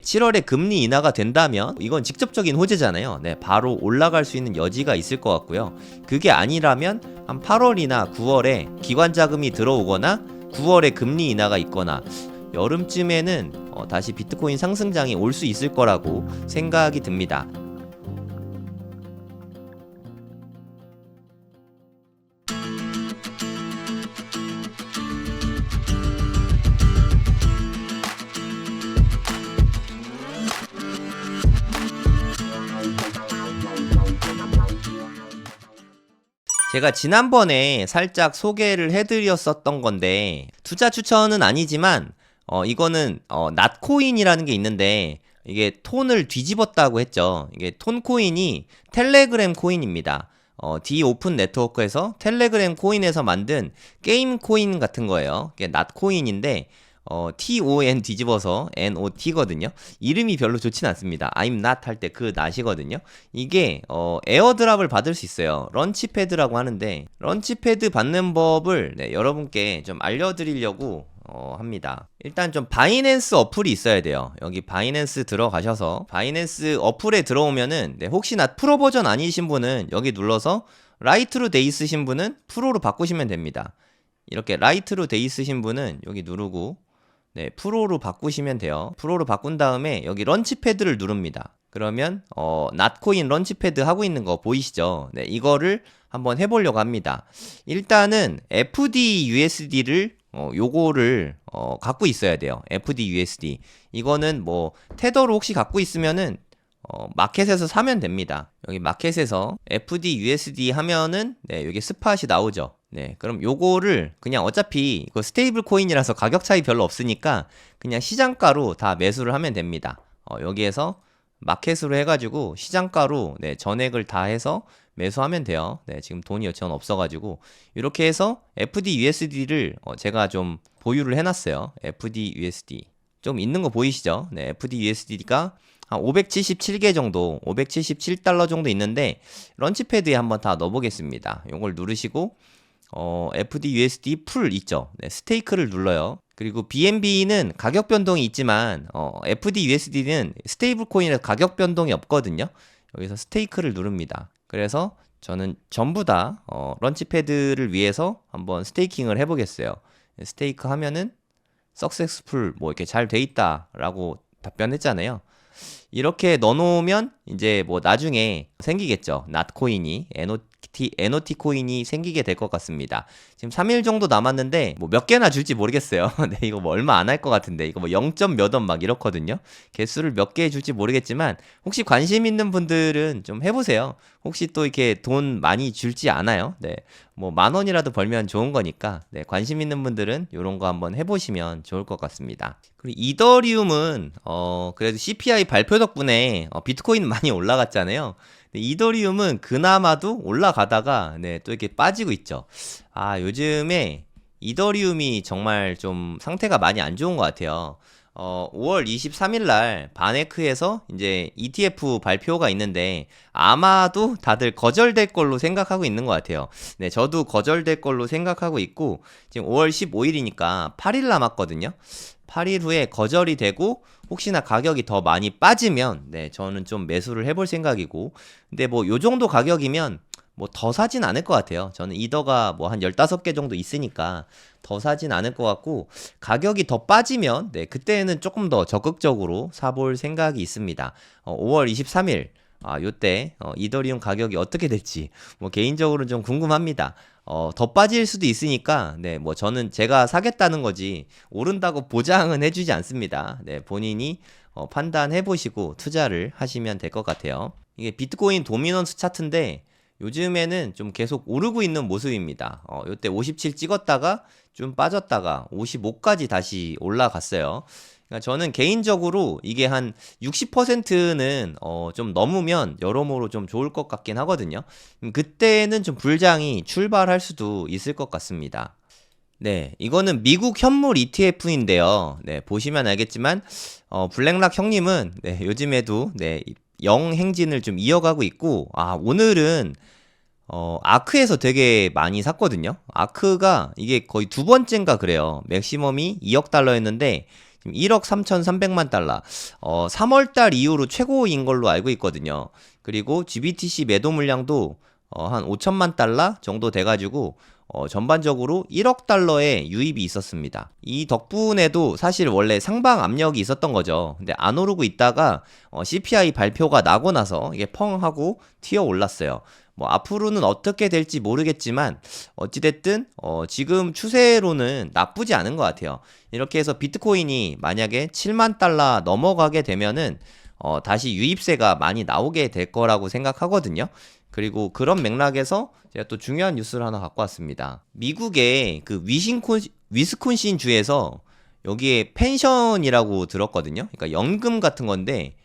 7월에 금리 인하가 된다면 이건 직접적인 호재잖아요. 네, 바로 올라갈 수 있는 여지가 있을 것 같고요. 그게 아니라면 한 8월이나 9월에 기관 자금이 들어오거나 9월에 금리 인하가 있거나 여름쯤에는 다시 비트코인 상승장이 올 수 있을 거라고 생각이 듭니다. 제가 지난번에 살짝 소개를 해드렸었던 건데 투자 추천은 아니지만 이거는 낫코인이라는 게 있는데 이게 톤을 뒤집었다고 했죠. 이게 톤 코인이 텔레그램 코인입니다. D 오픈 네트워크에서 텔레그램 코인에서 만든 게임 코인 같은 거예요. 이게 낫코인인데 TON 뒤집어서 NOT거든요. 이름이 별로 좋진 않습니다. I'm not 할 때 그 not이거든요. 이게 에어드랍을 받을 수 있어요. 런치패드라고 하는데 런치패드 받는 법을 여러분께 좀 알려드리려고 합니다. 일단 좀 바이낸스 어플이 있어야 돼요. 여기 바이낸스 들어가셔서 바이낸스 어플에 들어오면은 혹시나 프로 버전 아니신 분은 여기 눌러서 라이트로 돼 있으신 분은 프로로 바꾸시면 됩니다. 이렇게 라이트로 돼 있으신 분은 여기 누르고 프로로 바꾸시면 돼요. 프로로 바꾼 다음에 여기 런치패드를 누릅니다. 그러면 낫코인 런치패드 하고 있는 거 보이시죠? 네, 이거를 한번 해보려고 합니다. 일단은 FDUSD를 요거를 갖고 있어야 돼요. FDUSD. 이거는 뭐 테더로 혹시 갖고 있으면은 마켓에서 사면 됩니다. 여기 마켓에서 FDUSD 하면은 여기 스팟이 나오죠. 네, 그럼 요거를 그냥 어차피 이거 스테이블 코인이라서 가격 차이 별로 없으니까 그냥 시장가로 다 매수를 하면 됩니다. 여기에서 마켓으로 해가지고 시장가로 전액을 다 해서 매수하면 돼요. 네, 지금 돈이 전 없어가지고 이렇게 해서 FDUSD를 제가 좀 보유를 해놨어요. FDUSD 좀 있는 거 보이시죠? 네, FDUSD가 한 577개 정도, 577달러 정도 있는데 런치패드에 한번 다 넣어보겠습니다. 이걸 누르시고 FDUSD 풀 있죠? 네, 스테이크를 눌러요. 그리고 BNB는 가격 변동이 있지만 FDUSD는 스테이블 코인에서 가격 변동이 없거든요. 여기서 스테이크를 누릅니다. 그래서 저는 전부 다 런치패드를 위해서 한번 스테이킹을 해보겠어요. 스테이크 하면은 석세스풀 뭐 이렇게 잘 돼 있다라고 답변했잖아요. 이렇게 넣어놓으면 이제 뭐 나중에 생기겠죠. 낫코인이 NOT 코인이 생기게 될 것 같습니다. 지금 3일 정도 남았는데 뭐 몇 개나 줄지 모르겠어요. 네, 이거 뭐 얼마 안 할 것 같은데 이거 뭐 0. 몇 원 막 이렇거든요. 개수를 몇 개 줄지 모르겠지만 혹시 관심 있는 분들은 좀 해보세요. 혹시 또 이렇게 돈 많이 줄지 않아요. 네, 뭐 10,000원이라도 벌면 좋은 거니까 관심 있는 분들은 이런 거 한번 해보시면 좋을 것 같습니다. 그리고 이더리움은 그래도 CPI 발표 덕분에 비트코인 많이 올라갔잖아요. 이더리움은 그나마도 올라가다가 또 이렇게 빠지고 있죠. 요즘에 이더리움이 정말 좀 상태가 많이 안 좋은 것 같아요. 5월 23일 날 바네크에서 이제 ETF 발표가 있는데 아마도 다들 거절될 걸로 생각하고 있는 것 같아요. 네, 저도 거절될 걸로 생각하고 있고 지금 5월 15일이니까 8일 남았거든요. 8일 후에 거절이 되고 혹시나 가격이 더 많이 빠지면 저는 좀 매수를 해볼 생각이고 근데 뭐 요 정도 가격이면 뭐 더 사진 않을 것 같아요. 저는 이더가 뭐 한 15개 정도 있으니까 더 사진 않을 것 같고 가격이 더 빠지면 그때는 조금 더 적극적으로 사볼 생각이 있습니다. 5월 23일 요때 이더리움 가격이 어떻게 될지 뭐 개인적으로는 좀 궁금합니다. 더 빠질 수도 있으니까 뭐 저는 제가 사겠다는 거지 오른다고 보장은 해주지 않습니다. 본인이 판단해 보시고 투자를 하시면 될 것 같아요. 이게 비트코인 도미넌스 차트인데 요즘에는 좀 계속 오르고 있는 모습입니다. 요때 57 찍었다가 좀 빠졌다가 55까지 다시 올라갔어요. 그러니까 저는 개인적으로 이게 한 60%는 좀 넘으면 여러모로 좀 좋을 것 같긴 하거든요. 그때는 좀 불장이 출발할 수도 있을 것 같습니다. 네, 이거는 미국 현물 ETF인데요. 보시면 알겠지만 블랙락 형님은 요즘에도 영행진을 좀 이어가고 있고 오늘은 아크에서 되게 많이 샀거든요. 아크가 이게 거의 두 번째인가 그래요. 맥시멈이 2억 달러였는데 지금 1억 3,300만 달러. 3월달 이후로 최고인 걸로 알고 있거든요. 그리고 GBTC 매도 물량도 한 5천만 달러 정도 돼가지고 전반적으로 1억 달러의 유입이 있었습니다. 이 덕분에도 사실 원래 상방 압력이 있었던 거죠. 근데 안 오르고 있다가 CPI 발표가 나고 나서 이게 펑 하고 튀어 올랐어요. 뭐 앞으로는 어떻게 될지 모르겠지만 어찌됐든 지금 추세로는 나쁘지 않은 것 같아요. 이렇게 해서 비트코인이 만약에 7만 달러 넘어가게 되면은 다시 유입세가 많이 나오게 될 거라고 생각하거든요. 그리고 그런 맥락에서 제가 또 중요한 뉴스를 하나 갖고 왔습니다. 미국의 그 위스콘신 주에서 여기에 펜션이라고 들었거든요. 그러니까 연금 같은 건데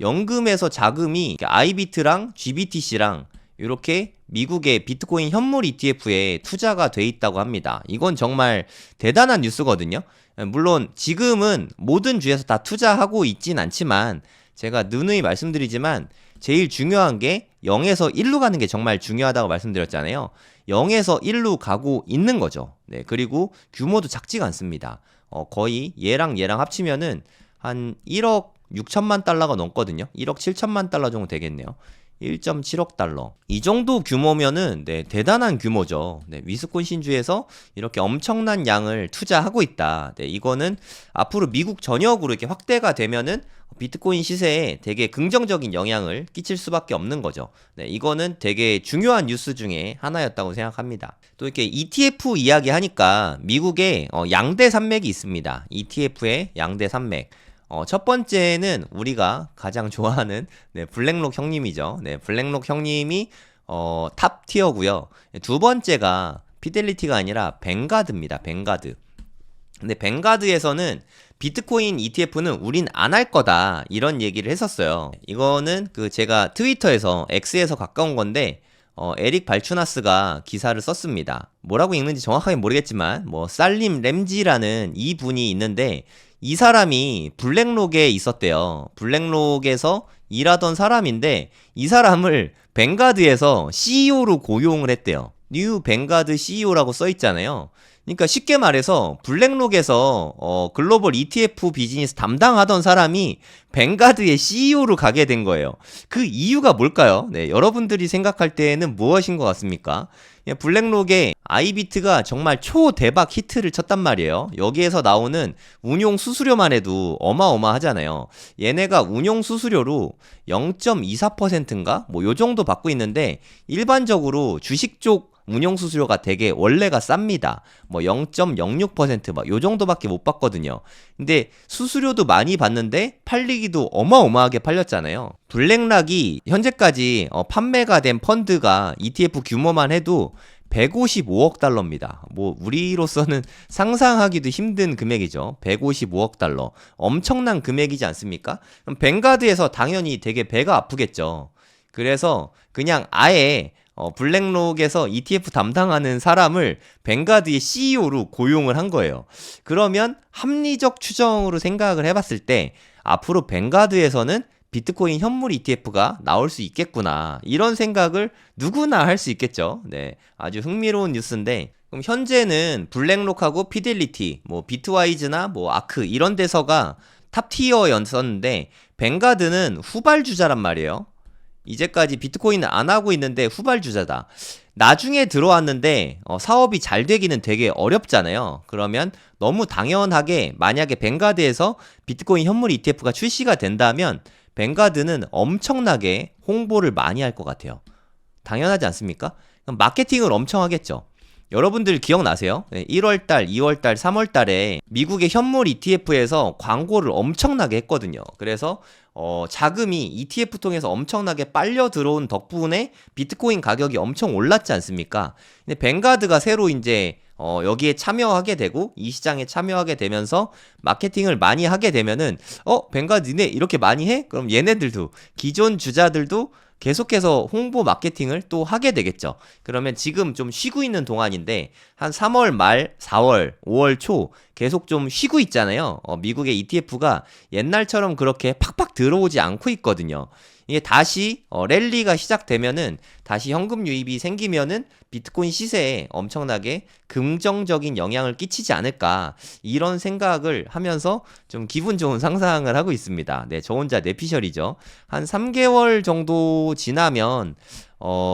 연금에서 자금이 아이비트랑 GBTC랑 이렇게 미국의 비트코인 현물 ETF에 투자가 돼 있다고 합니다. 이건 정말 대단한 뉴스거든요. 물론 지금은 모든 주에서 다 투자하고 있진 않지만 제가 누누이 말씀드리지만 제일 중요한 게 0에서 1로 가는 게 정말 중요하다고 말씀드렸잖아요. 0에서 1로 가고 있는 거죠. 네, 그리고 규모도 작지가 않습니다. 거의 얘랑 합치면은 한 1억 6천만 달러가 넘거든요. 1억 7천만 달러 정도 되겠네요. 1.7억 달러. 이 정도 규모면은 네, 대단한 규모죠. 네, 위스콘신주에서 이렇게 엄청난 양을 투자하고 있다. 네, 이거는 앞으로 미국 전역으로 이렇게 확대가 되면은 비트코인 시세에 되게 긍정적인 영향을 끼칠 수밖에 없는 거죠. 네, 이거는 되게 중요한 뉴스 중에 하나였다고 생각합니다. 또 이렇게 ETF 이야기 하니까 미국에 양대 산맥이 있습니다. ETF의 양대 산맥. 첫 번째는 우리가 가장 좋아하는 네, 블랙록 형님이죠. 네, 블랙록 형님이 탑 티어고요. 두 번째가 피델리티가 아니라 뱅가드입니다. 뱅가드. 근데 뱅가드에서는 비트코인 ETF는 우린 안 할 거다 이런 얘기를 했었어요. 이거는 그 제가 트위터에서 X에서 가까운 건데 에릭 발추나스가 기사를 썼습니다. 뭐라고 읽는지 정확하게 모르겠지만 뭐 살림 램지라는 이 분이 있는데 이 사람이 블랙록에 있었대요. 블랙록에서 일하던 사람인데 이 사람을 뱅가드에서 CEO로 고용을 했대요. 뉴 뱅가드 CEO라고 써 있잖아요. 그러니까 쉽게 말해서 블랙록에서 글로벌 ETF 비즈니스 담당하던 사람이 뱅가드의 CEO로 가게 된 거예요. 그 이유가 뭘까요? 네, 여러분들이 생각할 때는 무엇인 것 같습니까? 블랙록에 아이비트가 정말 초대박 히트를 쳤단 말이에요. 여기에서 나오는 운용 수수료만 해도 어마어마하잖아요. 얘네가 운용 수수료로 0.24%인가? 뭐 요 정도 받고 있는데 일반적으로 주식 쪽 운용 수수료가 되게 원래가 쌉니다. 뭐 0.06% 막 요 정도밖에 못 받거든요. 근데 수수료도 많이 받는데 팔리기도 어마어마하게 팔렸잖아요. 블랙락이 현재까지 판매가 된 펀드가 ETF 규모만 해도 155억 달러입니다. 뭐 우리로서는 상상하기도 힘든 금액이죠. 155억 달러. 엄청난 금액이지 않습니까? 그럼 뱅가드에서 당연히 되게 배가 아프겠죠. 그래서 그냥 아예 블랙록에서 ETF 담당하는 사람을 뱅가드의 CEO로 고용을 한 거예요. 그러면 합리적 추정으로 생각을 해봤을 때 앞으로 뱅가드에서는 비트코인 현물 ETF가 나올 수 있겠구나 이런 생각을 누구나 할 수 있겠죠. 네, 아주 흥미로운 뉴스인데 그럼 현재는 블랙록하고 피델리티, 뭐 비트와이즈나 뭐 아크 이런 데서가 탑 티어였었는데 뱅가드는 후발주자란 말이에요. 이제까지 비트코인을 안 하고 있는데 후발주자다. 나중에 들어왔는데 사업이 잘 되기는 되게 어렵잖아요. 그러면 너무 당연하게 만약에 뱅가드에서 비트코인 현물 ETF가 출시가 된다면 뱅가드는 엄청나게 홍보를 많이 할 것 같아요. 당연하지 않습니까? 그럼 마케팅을 엄청 하겠죠. 여러분들 기억나세요? 1월달, 2월달, 3월달에 미국의 현물 ETF에서 광고를 엄청나게 했거든요. 그래서 자금이 ETF 통해서 엄청나게 빨려 들어온 덕분에 비트코인 가격이 엄청 올랐지 않습니까? 근데 뱅가드가 새로 이제 여기에 참여하게 되고 이 시장에 참여하게 되면서 마케팅을 많이 하게 되면은 뱅가드 니네 이렇게 많이 해? 그럼 얘네들도 기존 주자들도 계속해서 홍보 마케팅을 또 하게 되겠죠. 그러면 지금 좀 쉬고 있는 동안인데 한 3월 말, 4월, 5월 초 계속 좀 쉬고 있잖아요. 미국의 ETF가 옛날처럼 그렇게 팍팍 들어오지 않고 있거든요. 이게 다시 랠리가 시작되면은 다시 현금 유입이 생기면은 비트코인 시세에 엄청나게 긍정적인 영향을 끼치지 않을까 이런 생각을 하면서 좀 기분 좋은 상상을 하고 있습니다. 네, 저 혼자 내피셜이죠. 한 3개월 정도 지나면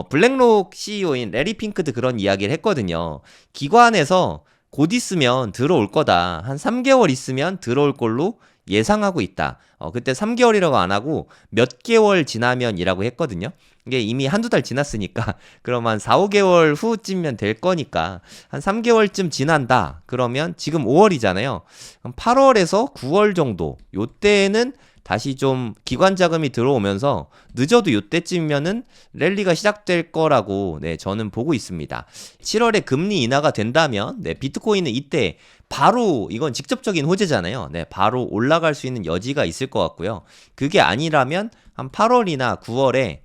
블랙록 CEO인 레리 핑크도 그런 이야기를 했거든요. 기관에서 곧 있으면 들어올 거다. 한 3개월 있으면 들어올 걸로 예상하고 있다. 그때 3개월이라고 안 하고 몇 개월 지나면이라고 했거든요. 이게 이미 한두 달 지났으니까 그럼 한 4, 5개월 후쯤면 될 거니까 한 3개월쯤 지난다. 그러면 지금 5월이잖아요. 8월에서 9월 정도 요때는 다시 좀 기관 자금이 들어오면서 늦어도 요때쯤이면은 랠리가 시작될 거라고 네, 저는 보고 있습니다. 7월에 금리 인하가 된다면 네, 비트코인은 이때 바로 이건 직접적인 호재잖아요. 네, 바로 올라갈 수 있는 여지가 있을 것 같고요. 그게 아니라면 한 8월이나 9월에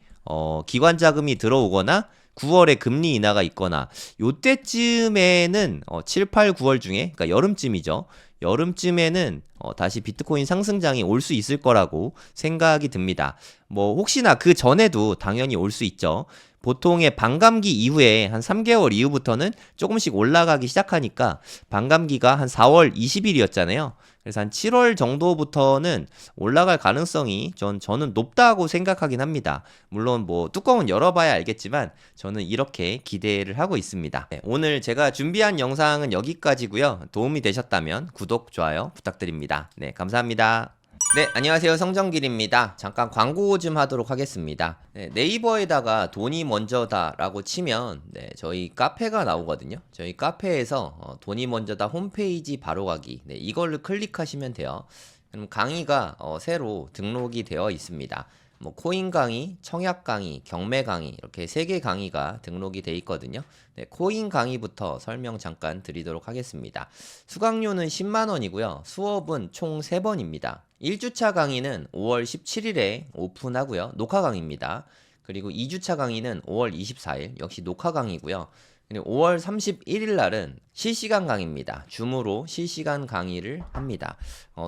기관 자금이 들어오거나 9월에 금리 인하가 있거나 요때쯤에는 7, 8, 9월 중에 그러니까 여름쯤이죠. 여름쯤에는 다시 비트코인 상승장이 올 수 있을 거라고 생각이 듭니다. 뭐 혹시나 그 전에도 당연히 올 수 있죠. 보통의 반감기 이후에 한 3개월 이후부터는 조금씩 올라가기 시작하니까 반감기가 한 4월 20일이었잖아요. 그래서 한 7월 정도부터는 올라갈 가능성이 저는 높다고 생각하긴 합니다. 물론 뭐 뚜껑은 열어봐야 알겠지만 저는 이렇게 기대를 하고 있습니다. 네, 오늘 제가 준비한 영상은 여기까지고요. 도움이 되셨다면 구독, 좋아요 부탁드립니다. 네, 감사합니다. 네, 안녕하세요. 성정길입니다. 잠깐 광고 좀 하도록 하겠습니다. 네, 네이버에다가 돈이 먼저다 라고 치면 네, 저희 카페가 나오거든요. 저희 카페에서 돈이 먼저다 홈페이지 바로 가기 이걸로 클릭하시면 돼요. 그럼 강의가 새로 등록이 되어 있습니다. 뭐 코인 강의, 청약 강의, 경매 강의 이렇게 3개 강의가 등록이 돼 있거든요. 네, 코인 강의부터 설명 잠깐 드리도록 하겠습니다. 수강료는 10만 원이고요. 수업은 총 3번입니다. 1주차 강의는 5월 17일에 오픈하고요. 녹화 강의입니다. 그리고 2주차 강의는 5월 24일 역시 녹화 강의고요. 그리고 5월 31일 날은 실시간 강의입니다. 줌으로 실시간 강의를 합니다.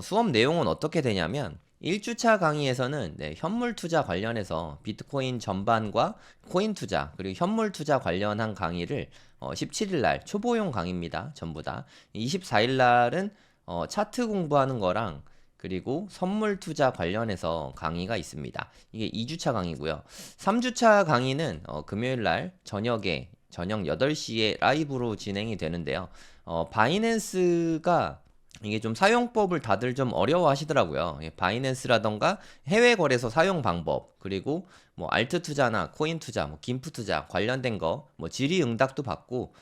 수업 내용은 어떻게 되냐면 1주차 강의에서는 현물 투자 관련해서 비트코인 전반과 코인 투자 그리고 현물 투자 관련한 강의를 17일 날 초보용 강의입니다. 전부 다. 24일 날은 차트 공부하는 거랑 그리고 선물 투자 관련해서 강의가 있습니다. 이게 2주차 강의고요. 3주차 강의는 금요일 날 저녁 8시에 라이브로 진행이 되는데요. 바이낸스가 이게 좀 사용법을 다들 좀 어려워 하시더라고요. 바이낸스라던가 해외 거래소 사용 방법, 그리고 뭐 알트 투자나 코인 투자, 뭐 김프 투자 관련된 거, 뭐 질의응답도 받고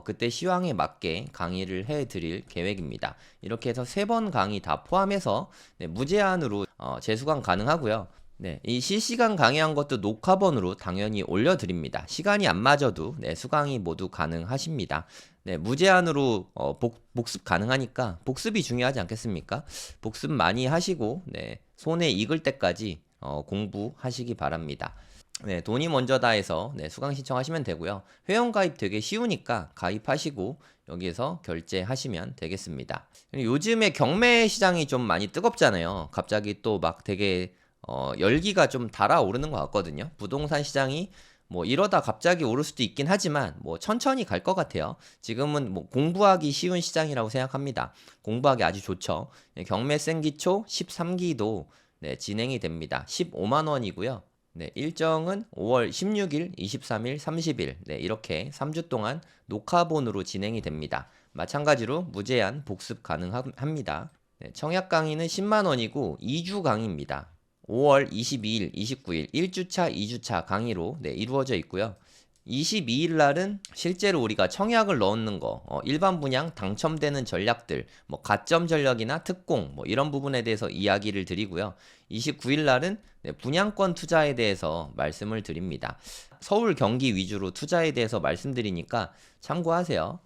그때 시황에 맞게 강의를 해 드릴 계획입니다. 이렇게 해서 3번 강의 다 포함해서 무제한으로 재수강 가능하고요. 네, 이 실시간 강의한 것도 녹화본으로 당연히 올려드립니다. 시간이 안 맞아도 수강이 모두 가능하십니다. 네, 무제한으로 복습 가능하니까 복습이 중요하지 않겠습니까? 복습 많이 하시고 손에 익을 때까지 공부하시기 바랍니다. 네, 돈이 먼저다 해서 수강 신청하시면 되고요. 회원가입 되게 쉬우니까 가입하시고 여기에서 결제하시면 되겠습니다. 요즘에 경매 시장이 좀 많이 뜨겁잖아요. 갑자기 또 막 되게 열기가 좀 달아오르는 것 같거든요. 부동산 시장이 뭐 이러다 갑자기 오를 수도 있긴 하지만 뭐 천천히 갈 것 같아요. 지금은 뭐 공부하기 쉬운 시장이라고 생각합니다. 공부하기 아주 좋죠. 경매 생기초 13기도 진행이 됩니다. 15만 원이고요. 일정은 5월 16일, 23일, 30일 이렇게 3주 동안 녹화본으로 진행이 됩니다. 마찬가지로 무제한 복습 가능합니다. 청약 강의는 10만 원이고 2주 강의입니다. 5월 22일, 29일 1주차, 2주차 강의로 이루어져 있고요. 22일 날은 실제로 우리가 청약을 넣는 거, 일반 분양 당첨되는 전략들, 뭐 가점 전략이나 특공 뭐 이런 부분에 대해서 이야기를 드리고요. 29일 날은 분양권 투자에 대해서 말씀을 드립니다. 서울 경기 위주로 투자에 대해서 말씀드리니까 참고하세요.